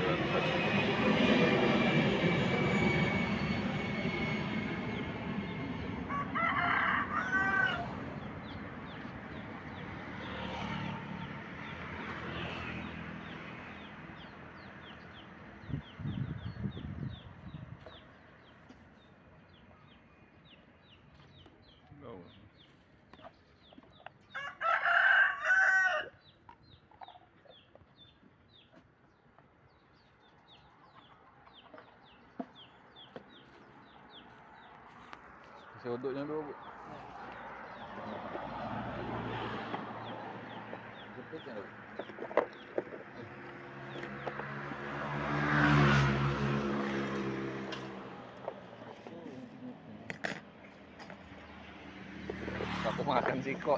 No. Kasi udok niya dulu. Jepit niya dulu. Aku makan siko.